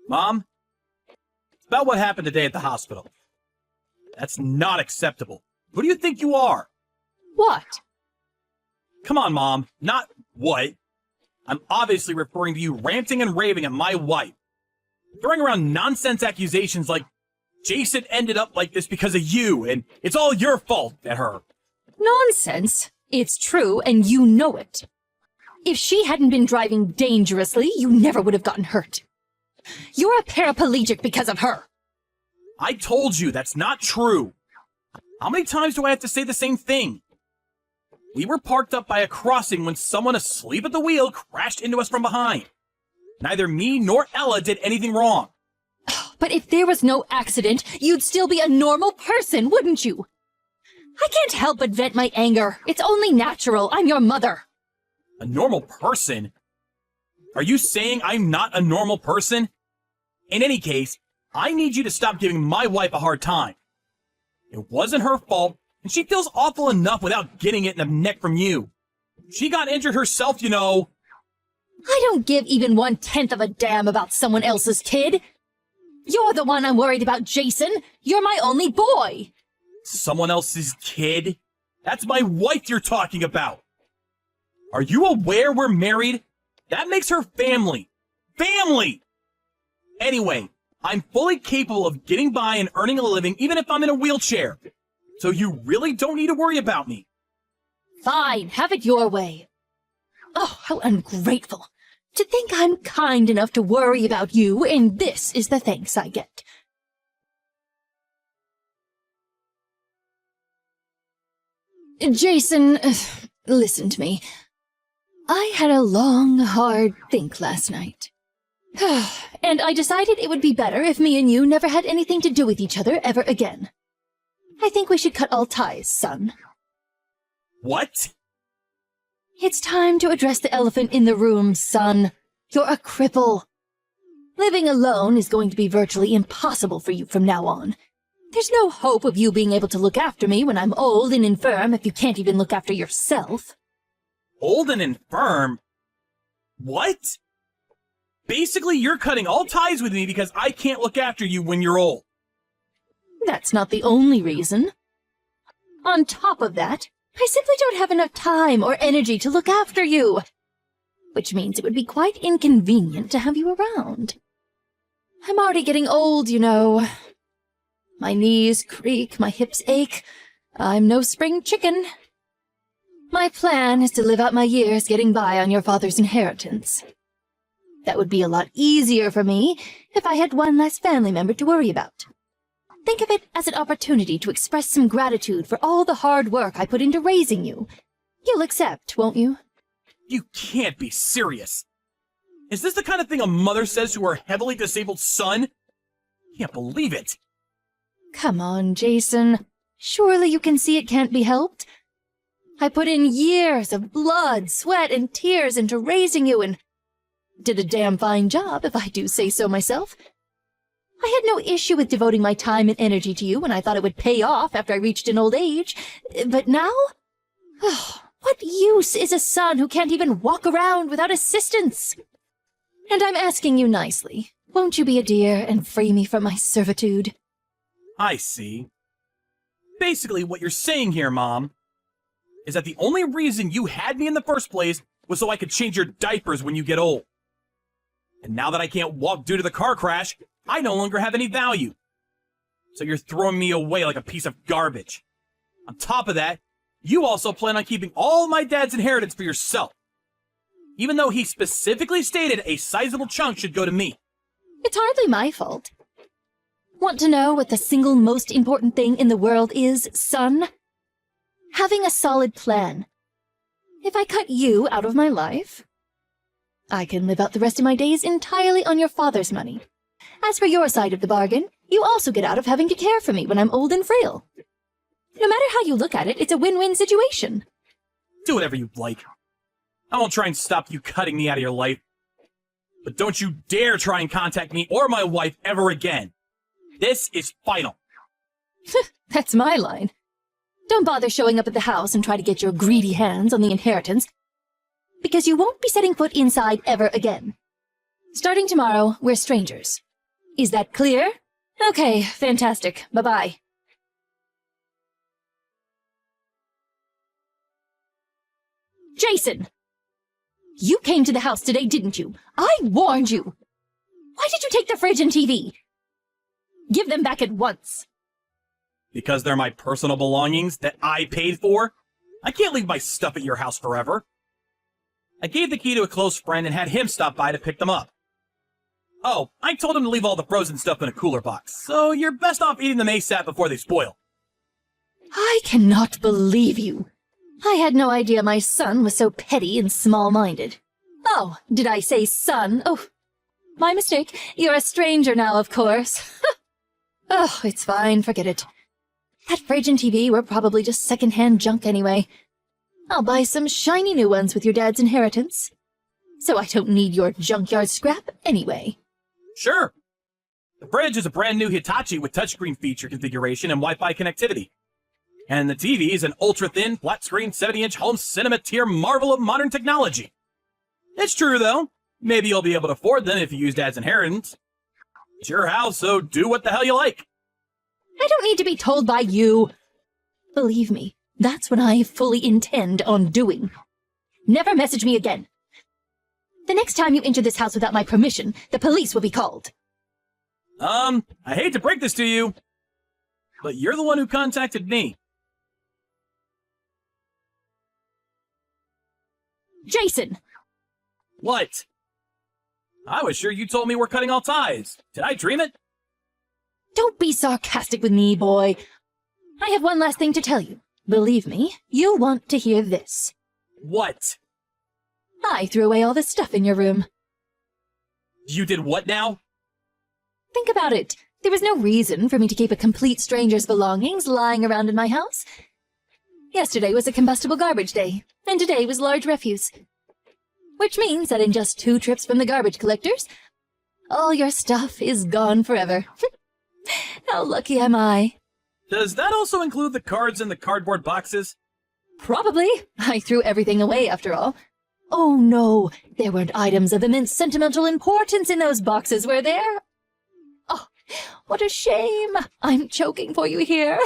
Mom, it's about what happened today at the hospital. That's not acceptable. Who do you think you are? What? Come on, Mom. Not what. I'm obviously referring to you ranting and raving at my wife. Throwing around nonsense accusations like Jason ended up like this because of you, and it's all your fault at her. Nonsense. It's true, and you know it. If she hadn't been driving dangerously, you never would have gotten hurt. You're a paraplegic because of her. I told you that's not true. How many times do I have to say the same thing? We were parked up by a crossing when someone asleep at the wheel crashed into us from behind. Neither me nor Ella did anything wrong. But if there was no accident, you'd still be a normal person, wouldn't you? I can't help but vent my anger. It's only natural. I'm your mother. A normal person? Are you saying I'm not a normal person? In any case, I need you to stop giving my wife a hard time. It wasn't her fault, and she feels awful enough without getting it in the neck from you. She got injured herself, you know. I don't give even 1/10 of a damn about someone else's kid. You're the one I'm worried about, Jason. You're my only boy. Someone else's kid? That's my wife you're talking about. Are you aware we're married? That makes her family. Family! Anyway, I'm fully capable of getting by and earning a living even if I'm in a wheelchair. So you really don't need to worry about me. Fine, have it your way. Oh, how ungrateful. To think I'm kind enough to worry about you, and this is the thanks I get. Jason, listen to me. I had a long, hard think last night. And I decided it would be better if me and you never had anything to do with each other ever again. I think we should cut all ties, son. What? It's time to address the elephant in the room, son. You're a cripple. Living alone is going to be virtually impossible for you from now on. There's no hope of you being able to look after me when I'm old and infirm if you can't even look after yourself. Old and infirm? What? Basically, you're cutting all ties with me because I can't look after you when you're old. That's not the only reason. On top of that, I simply don't have enough time or energy to look after you. Which means it would be quite inconvenient to have you around. I'm already getting old, you know. My knees creak, my hips ache. I'm no spring chicken. My plan is to live out my years getting by on your father's inheritance. That would be a lot easier for me if I had one less family member to worry about. Think of it as an opportunity to express some gratitude for all the hard work I put into raising you. You'll accept, won't you? You can't be serious. Is this the kind of thing a mother says to her heavily disabled son? Can't believe it. Come on, Jason. Surely you can see it can't be helped. I put in years of blood, sweat, and tears into raising you and did a damn fine job, if I do say so myself. I had no issue with devoting my time and energy to you when I thought it would pay off after I reached an old age. But now? What use is a son who can't even walk around without assistance? And I'm asking you nicely. Won't you be a dear and free me from my servitude? I see. Basically, what you're saying here, Mom, is that the only reason you had me in the first place was so I could change your diapers when you get old. And now that I can't walk due to the car crash, I no longer have any value. So you're throwing me away like a piece of garbage. On top of that, you also plan on keeping all my dad's inheritance for yourself. Even though he specifically stated a sizable chunk should go to me. It's hardly my fault. Want to know what the single most important thing in the world is, son? Having a solid plan. If I cut you out of my life, I can live out the rest of my days entirely on your father's money. As for your side of the bargain, you also get out of having to care for me when I'm old and frail. No matter how you look at it, it's a win-win situation. Do whatever you like. I won't try and stop you cutting me out of your life. But don't you dare try and contact me or my wife ever again. This is final. That's my line. Don't bother showing up at the house and try to get your greedy hands on the inheritance, because you won't be setting foot inside ever again. Starting tomorrow, we're strangers. Is that clear? Okay, fantastic. Bye-bye. Jason! You came to the house today, didn't you? I warned you! Why did you take the fridge and TV? Give them back at once. Because they're my personal belongings that I paid for? I can't leave my stuff at your house forever. I gave the key to a close friend and had him stop by to pick them up. Oh, I told him to leave all the frozen stuff in a cooler box, so you're best off eating them ASAP before they spoil. I cannot believe you. I had no idea my son was so petty and small-minded. Oh, did I say son? Oh, my mistake. You're a stranger now, of course. Oh, it's fine, forget it. That fridge and TV were probably just second-hand junk anyway. I'll buy some shiny new ones with your dad's inheritance. So I don't need your junkyard scrap anyway. Sure. The fridge is a brand new Hitachi with touchscreen feature configuration and Wi-Fi connectivity. And the TV is an ultra-thin, flat-screen, 70-inch home cinema tier marvel of modern technology. It's true, though. Maybe you'll be able to afford them if you use Dad's inheritance. It's your house, so do what the hell you like. I don't need to be told by you. Believe me, that's what I fully intend on doing. Never message me again. The next time you enter this house without my permission, the police will be called. I hate to break this to you, but you're the one who contacted me. Jason! What? I was sure you told me we're cutting all ties. Did I dream it? Don't be sarcastic with me, boy. I have one last thing to tell you. Believe me, you'll want to hear this. What? I threw away all the stuff in your room. You did what now? Think about it. There was no reason for me to keep a complete stranger's belongings lying around in my house. Yesterday was a combustible garbage day, and today was large refuse. Which means that in just 2 trips from the garbage collectors, all your stuff is gone forever. How lucky am I? Does that also include the cards in the cardboard boxes? Probably. I threw everything away after all. Oh no, there weren't items of immense sentimental importance in those boxes, were there? Oh, what a shame. I'm choking for you here.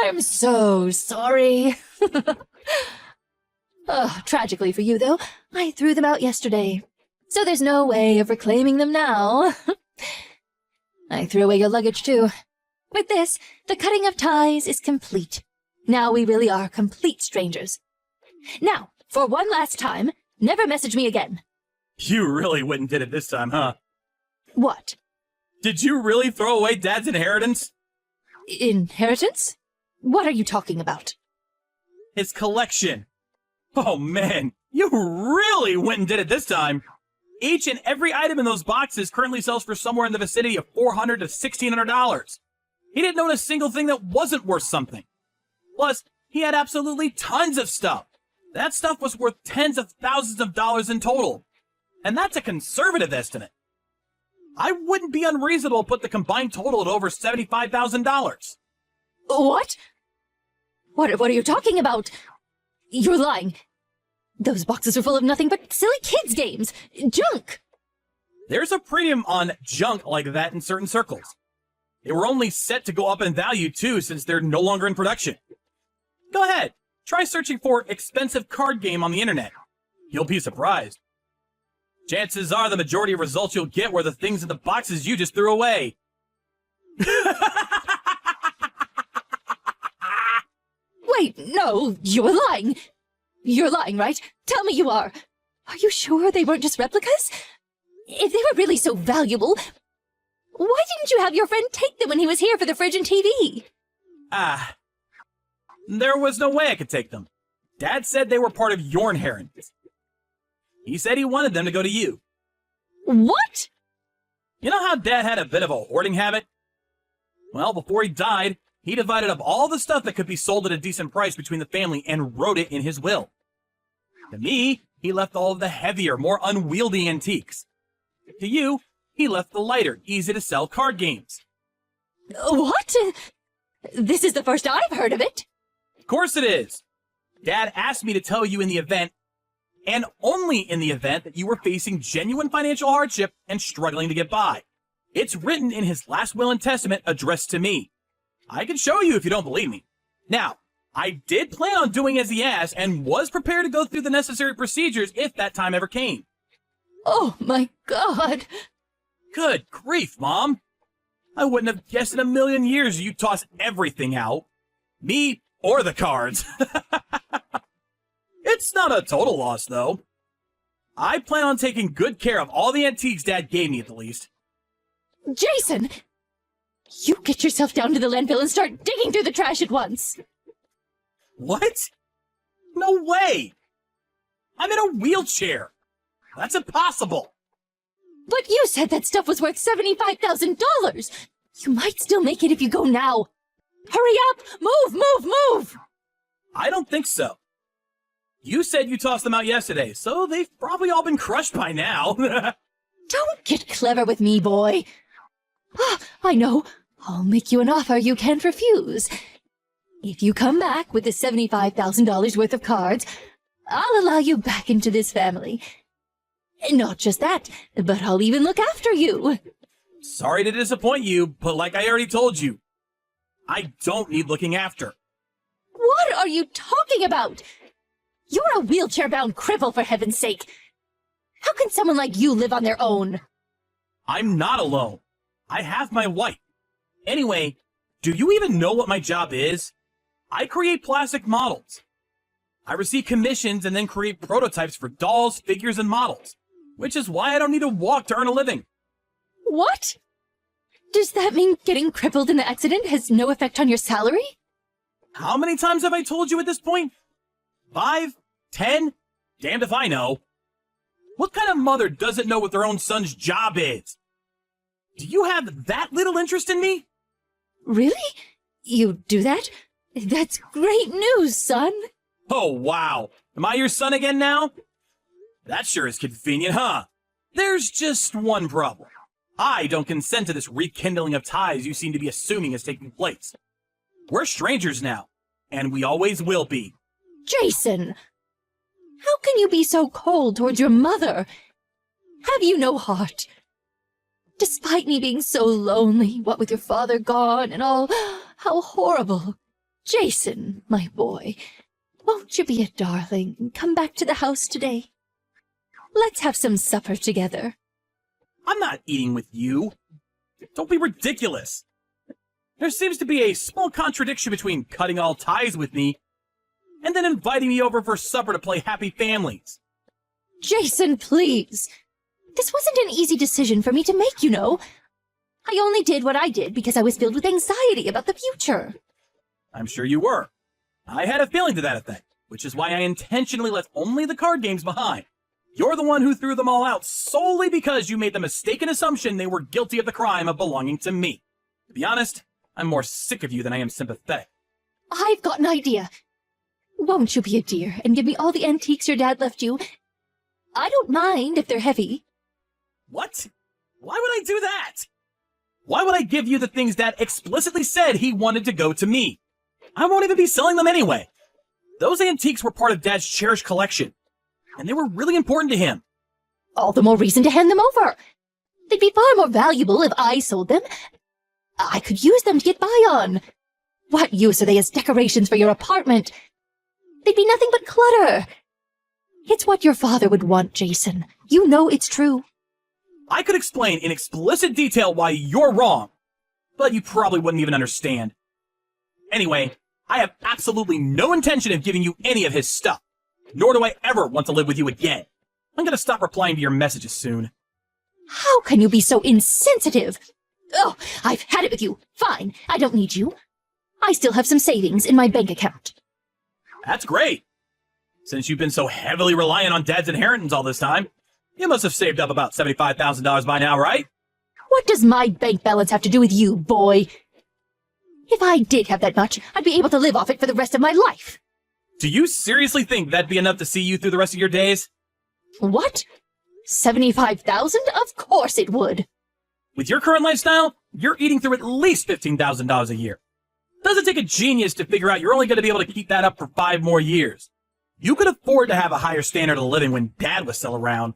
I'm so sorry. Oh, tragically for you, though, I threw them out yesterday. So there's no way of reclaiming them now. I threw away your luggage, too. With this, the cutting of ties is complete. Now we really are complete strangers. Now, for one last time, never message me again. You really went and did it this time, huh? What? Did you really throw away Dad's inheritance? Inheritance? What are you talking about? His collection. Oh man, you really went and did it this time. Each and every item in those boxes currently sells for somewhere in the vicinity of $400 to $1,600. He didn't own a single thing that wasn't worth something. Plus, he had absolutely tons of stuff. That stuff was worth tens of thousands of dollars in total. And that's a conservative estimate. I wouldn't be unreasonable to put the combined total at over $75,000. What? What are you talking about? You're lying. Those boxes are full of nothing but silly kids' games. Junk! There's a premium on junk like that in certain circles. They were only set to go up in value, too, since they're no longer in production. Go ahead. Try searching for expensive card game on the internet. You'll be surprised. Chances are the majority of results you'll get were the things in the boxes you just threw away. Wait, no, you're lying. You're lying, right? Tell me you are. Are you sure they weren't just replicas? If they were really so valuable, why didn't you have your friend take them when he was here for the fridge and TV? There was no way I could take them. Dad said they were part of your inheritance. He said he wanted them to go to you. What? You know how Dad had a bit of a hoarding habit? Well, before he died, he divided up all the stuff that could be sold at a decent price between the family and wrote it in his will. To me, he left all of the heavier, more unwieldy antiques. To you, he left the lighter, easy-to-sell card games. What? This is the first I've heard of it. Of course it is. Dad asked me to tell you in the event and only in the event that you were facing genuine financial hardship and struggling to get by. It's written in his last will and testament addressed to me. I can show you if you don't believe me. Now, I did plan on doing as he asked and was prepared to go through the necessary procedures if that time ever came. Oh my God. Good grief, Mom. I wouldn't have guessed in a million years you'd toss everything out. Me or the cards. It's not a total loss, though. I plan on taking good care of all the antiques Dad gave me, at the least. Jason! You get yourself down to the landfill and start digging through the trash at once. What? No way! I'm in a wheelchair. That's impossible. But you said that stuff was worth $75,000. You might still make it if you go now. Hurry up! Move! I don't think so. You said you tossed them out yesterday, so they've probably all been crushed by now. Don't get clever with me, boy. I know. I'll make you an offer you can't refuse. If you come back with the $75,000 worth of cards, I'll allow you back into this family. Not just that, but I'll even look after you. Sorry to disappoint you, but like I already told you, I don't need looking after. What are you talking about? You're a wheelchair-bound cripple, for heaven's sake. How can someone like you live on their own? I'm not alone. I have my wife. Anyway, do you even know what my job is? I create plastic models. I receive commissions and then create prototypes for dolls, figures, and models, which is why I don't need to walk to earn a living. What? Does that mean getting crippled in the accident has no effect on your salary? How many times have I told you at this point? 5? 10? Damned if I know. What kind of mother doesn't know what their own son's job is? Do you have that little interest in me? Really? You do that? That's great news, son. Oh, wow. Am I your son again now? That sure is convenient, huh? There's just one problem. I don't consent to this rekindling of ties you seem to be assuming is taking place. We're strangers now, and we always will be. Jason! How can you be so cold towards your mother? Have you no heart? Despite me being so lonely, what with your father gone and all, how horrible. Jason, my boy, won't you be a darling and come back to the house today? Let's have some supper together. I'm not eating with you. Don't be ridiculous. There seems to be a small contradiction between cutting all ties with me and then inviting me over for supper to play Happy Families. Jason, please. This wasn't an easy decision for me to make, you know. I only did what I did because I was filled with anxiety about the future. I'm sure you were. I had a feeling to that effect, which is why I intentionally left only the card games behind. You're the one who threw them all out solely because you made the mistaken assumption they were guilty of the crime of belonging to me. To be honest, I'm more sick of you than I am sympathetic. I've got an idea. Won't you be a dear and give me all the antiques your dad left you? I don't mind if they're heavy. What? Why would I do that? Why would I give you the things Dad explicitly said he wanted to go to me? I won't even be selling them anyway. Those antiques were part of Dad's cherished collection, and they were really important to him. All the more reason to hand them over. They'd be far more valuable if I sold them. I could use them to get by on. What use are they as decorations for your apartment? They'd be nothing but clutter. It's what your father would want, Jason. You know it's true. I could explain in explicit detail why you're wrong, but you probably wouldn't even understand. Anyway, I have absolutely no intention of giving you any of his stuff, nor do I ever want to live with you again. I'm gonna stop replying to your messages soon. How can you be so insensitive? Oh, I've had it with you. Fine, I don't need you. I still have some savings in my bank account. That's great. Since you've been so heavily reliant on Dad's inheritance all this time, you must have saved up about $75,000 by now, right? What does my bank balance have to do with you, boy? If I did have that much, I'd be able to live off it for the rest of my life. Do you seriously think that'd be enough to see you through the rest of your days? What? 75,000? Of course it would. With your current lifestyle, you're eating through at least $15,000 a year. Doesn't take a genius to figure out you're only going to be able to keep that up for 5 more years. You could afford to have a higher standard of living when Dad was still around.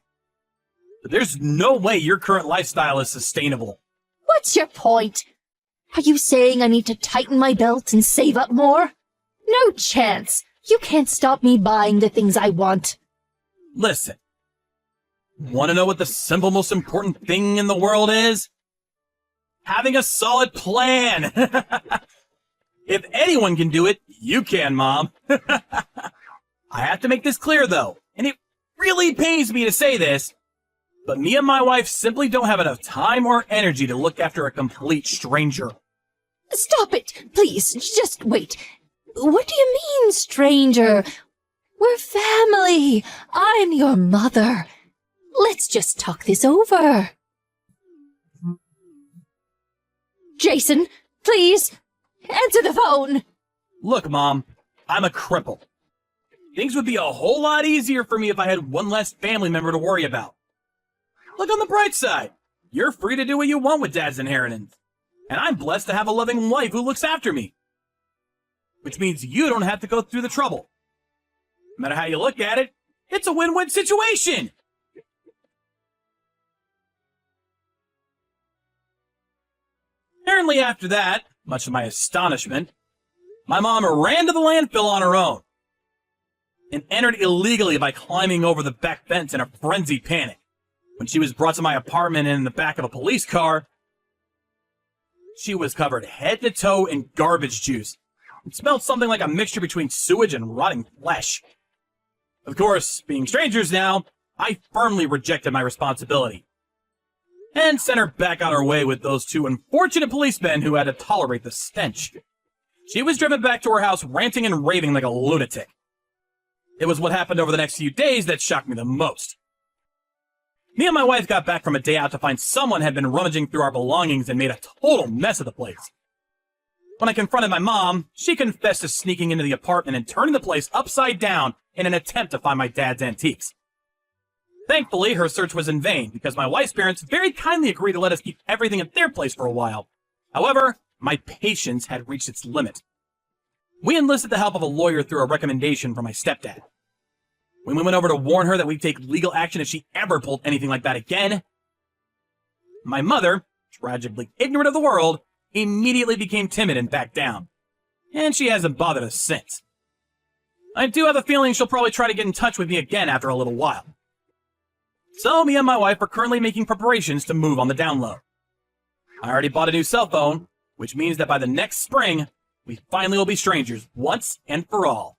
But there's no way your current lifestyle is sustainable. What's your point? Are you saying I need to tighten my belt and save up more? No chance. You can't stop me buying the things I want. Listen. Want to know what the simple, most important thing in the world is? Having a solid plan. If anyone can do it, you can, Mom. I have to make this clear, though, and it really pains me to say this, but me and my wife simply don't have enough time or energy to look after a complete stranger. Stop it, please. Just wait. What do you mean, stranger? We're family. I'm your mother. Let's just talk this over. Jason, please, answer the phone. Look, Mom, I'm a cripple. Things would be a whole lot easier for me if I had one less family member to worry about. Look on the bright side. You're free to do what you want with Dad's inheritance. And I'm blessed to have a loving wife who looks after me. Which means you don't have to go through the trouble. No matter how you look at it, it's a win-win situation. Apparently after that, much to my astonishment, my mom ran to the landfill on her own and entered illegally by climbing over the back fence in a frenzied panic. When she was brought to my apartment in the back of a police car, she was covered head to toe in garbage juice. It smelled something like a mixture between sewage and rotting flesh. Of course, being strangers now, I firmly rejected my responsibility and sent her back on her way with those two unfortunate policemen who had to tolerate the stench. She was driven back to her house ranting and raving like a lunatic. It was what happened over the next few days that shocked me the most. Me and my wife got back from a day out to find someone had been rummaging through our belongings and made a total mess of the place. When I confronted my mom, she confessed to sneaking into the apartment and turning the place upside down in an attempt to find my dad's antiques. Thankfully, her search was in vain because my wife's parents very kindly agreed to let us keep everything at their place for a while. However, my patience had reached its limit. We enlisted the help of a lawyer through a recommendation from my stepdad. When we went over to warn her that we'd take legal action if she ever pulled anything like that again, my mother, tragically ignorant of the world, immediately became timid and backed down. And she hasn't bothered us since. I do have a feeling she'll probably try to get in touch with me again after a little while. So me and my wife are currently making preparations to move on the down low. I already bought a new cell phone, which means that by the next spring, we finally will be strangers once and for all.